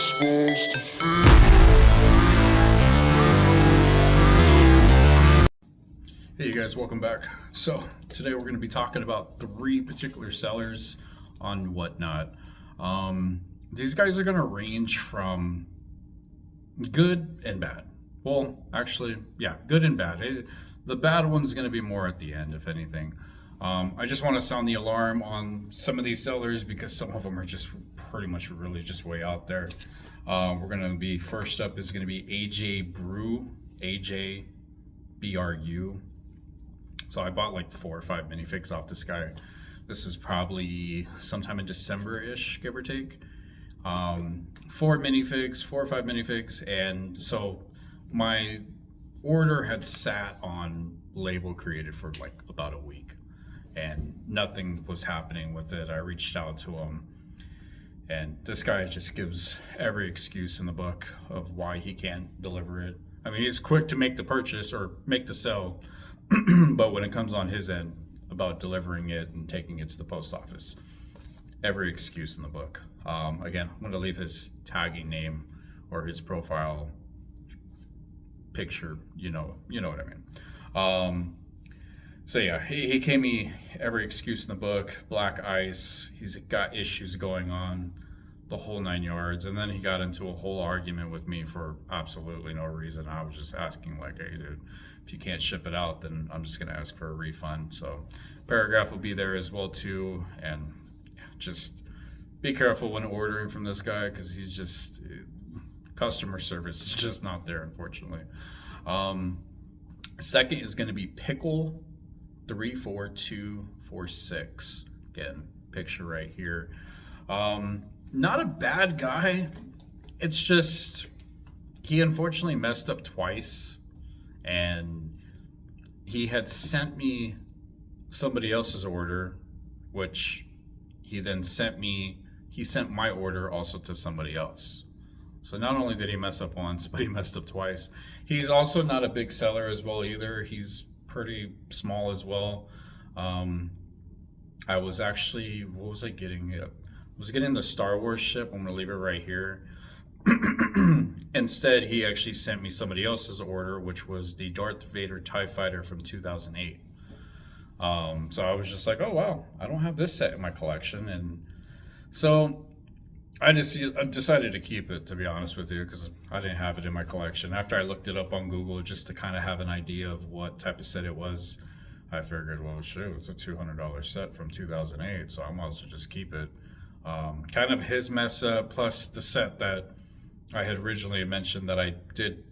supposed to feel. Hey you guys, welcome back. So today we're going to be talking about 3 particular sellers on Whatnot. These guys are going to range from good and bad. Well, actually, yeah, good and bad. The bad one's going to be more at the end, if anything. I just want to sound the alarm on some of these sellers because some of them are just pretty much really just way out there. We're going to be, first up is going to be AJ Brew, AJBRU. So I bought like 4 or 5 minifigs off this guy. This is probably sometime in December-ish, give or take. 4 or 5 minifigs, and so my order had sat on Label Created for like about a week, and nothing was happening with it. I reached out to him, and this guy just gives every excuse in the book of why he can't deliver it. I mean, he's quick to make the purchase or make the sell, but when it comes on his end about delivering it and taking it to the post office, every excuse in the book. Again, I'm going to leave his tagging name or his profile picture. You know what I mean. So yeah, he gave me every excuse in the book. Black ice. He's got issues going on, the whole 9 yards. And then he got into a whole argument with me for absolutely no reason. I was just asking like, hey dude, if you can't ship it out, then I'm just going to ask for a refund. So paragraph will be there as well too. And just be careful when ordering from this guy, because he's just, customer service is just not there, unfortunately. Second is going to be Pickle 34246. Again, picture right here. Not a bad guy. It's just he unfortunately messed up twice, and he had sent me somebody else's order, which he then sent me. He sent my order also to somebody else. So not only did he mess up once, but he messed up twice. He's also not a big seller as well either. He's pretty small as well. I was actually, what was I getting? I was getting the Star Wars ship. I'm gonna leave it right here. Instead, he actually sent me somebody else's order, which was the Darth Vader TIE Fighter from 2008. So I was just like, oh wow, I don't have this set in my collection. And so I decided to keep it, to be honest with you, because I didn't have it in my collection. After I looked it up on Google just to kind of have an idea of what type of set it was, I figured, well, shoot, it's a $200 set from 2008, so I might as well just keep it. Kind of his mess up, plus the set that I had originally mentioned that I did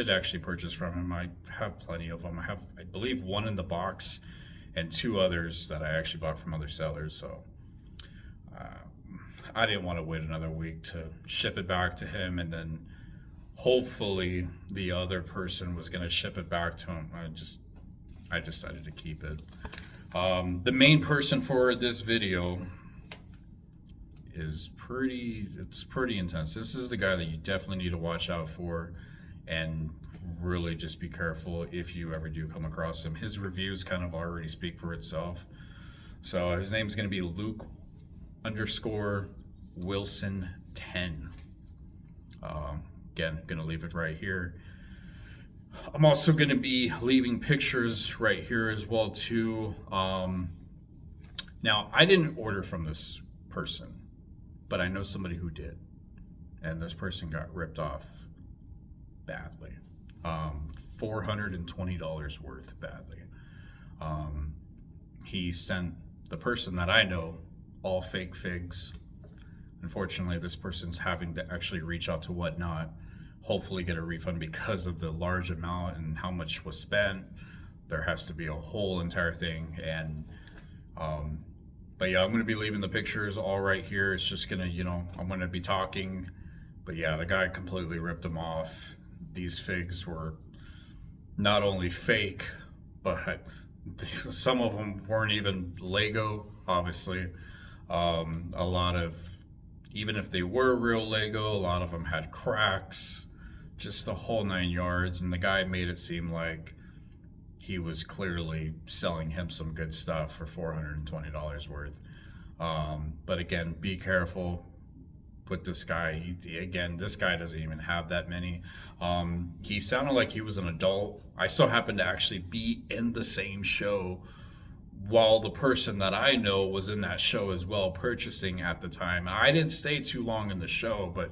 actually purchase from him. I have plenty of them. I have, I believe, 1 in the box and 2 others that I actually bought from other sellers. So I didn't want to wait another week to ship it back to him, and then hopefully the other person was going to ship it back to him. I decided to keep it. The main person for this video is pretty intense. This is the guy that you definitely need to watch out for, and really just be careful if you ever do come across him. His reviews kind of already speak for itself. So his name's going to be Luke_Wilson10. Again, gonna leave it right here. I'm also gonna be leaving pictures right here as well too. Now I didn't order from this person, but I know somebody who did, and this person got ripped off badly. $420 worth badly. He sent the person that I know all fake figs. Unfortunately, this person's having to actually reach out to Whatnot, hopefully get a refund because of the large amount and how much was spent. There has to be a whole entire thing. And but yeah, I'm going to be leaving the pictures all right here. It's just gonna, I'm going to be talking, but yeah, the guy completely ripped them off. These figs were not only fake, but some of them weren't even Lego, obviously. A lot of, even if they were real Lego, a lot of them had cracks, just the whole 9 yards. And the guy made it seem like he was clearly selling him some good stuff for $420 worth. But again, be careful. with this guy. This guy doesn't even have that many. He sounded like he was an adult. I so happened to actually be in the same show while the person that I know was in that show as well, purchasing at the time. I didn't stay too long in the show, but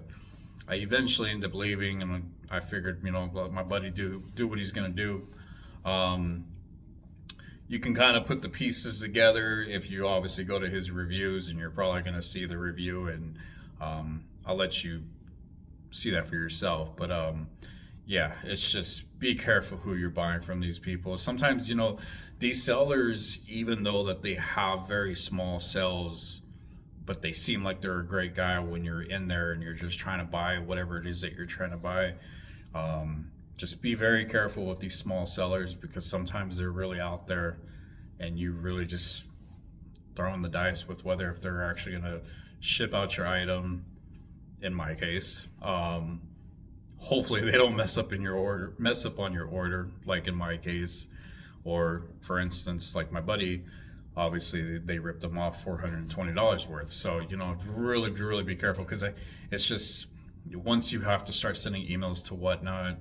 I eventually ended up leaving, and I figured, let my buddy do what he's gonna do. You can kind of put the pieces together if you obviously go to his reviews, and you're probably gonna see the review, and I'll let you see that for yourself. But yeah, it's just be careful who you're buying from these people. Sometimes, these sellers, even though that they have very small sales, but they seem like they're a great guy when you're in there and you're just trying to buy whatever it is that you're trying to buy. Just be very careful with these small sellers, because sometimes they're really out there and you really just throwing the dice with whether if they're actually going to ship out your item, in my case. Hopefully they don't mess up on your order, like in my case. Or for instance, like my buddy, obviously they ripped them off $420 worth. So, really, really be careful, because it's just, once you have to start sending emails to whatnot,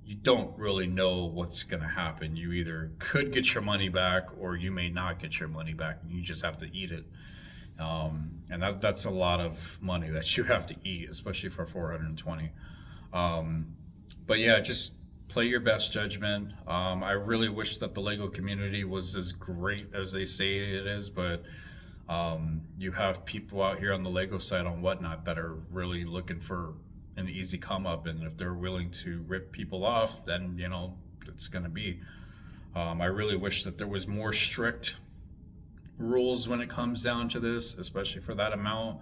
you don't really know what's going to happen. You either could get your money back, or you may not get your money back, and you just have to eat it. And that's a lot of money that you have to eat, especially for $420. But yeah, just play your best judgment. I really wish that the Lego community was as great as they say it is, but you have people out here on the Lego side on Whatnot that are really looking for an easy come up, and if they're willing to rip people off, then it's gonna be. I really wish that there was more strict rules when it comes down to this, especially for that amount,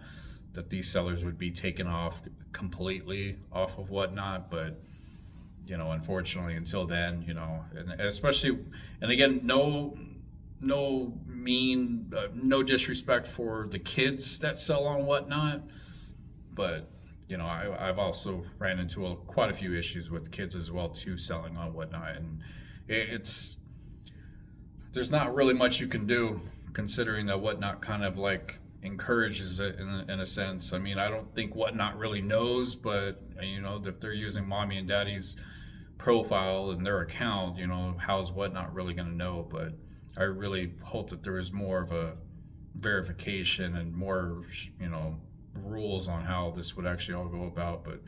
that these sellers would be taken off completely off of Whatnot. But unfortunately, until then, and especially, and again, no disrespect for the kids that sell on Whatnot, but I've also ran into quite a few issues with kids as well too, selling on Whatnot, and there's not really much you can do, considering that Whatnot kind of like encourages it in a sense. I mean, I don't think Whatnot really knows, but if they're using mommy and daddy's profile in their account, how's Whatnot really going to know? But I really hope that there is more of a verification and more rules on how this would actually all go about. But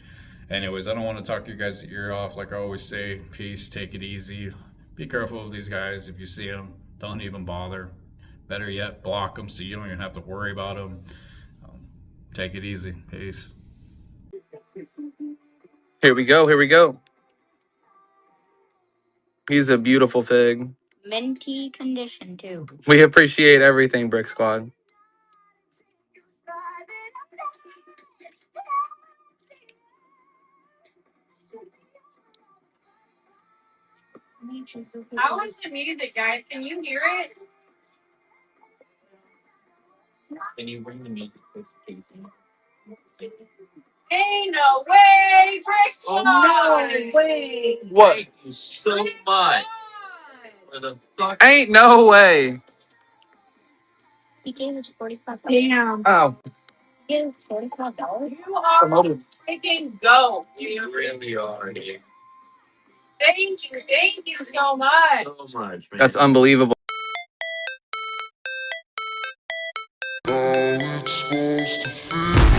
anyways, I don't want to talk your guys' ear off. Like I always say, peace, take it easy, be careful of these guys. If you see them, don't even bother. Better yet, block them so you don't even have to worry about them. Take it easy. Peace. Here we go. He's a beautiful fig. Minty condition too. We appreciate everything, Brick Squad. How is the music, guys? Can you hear it? Can you bring the music close to Casey? Ain't no way, Brick Squad! No way. What? Thank you so much. For the fuck? Ain't no way. He gave us $45. Damn. Oh. He gave us $45. You are freaking go, You dude. really are, dude. Thank you so much. So much, man. That's unbelievable. How it's supposed to feel.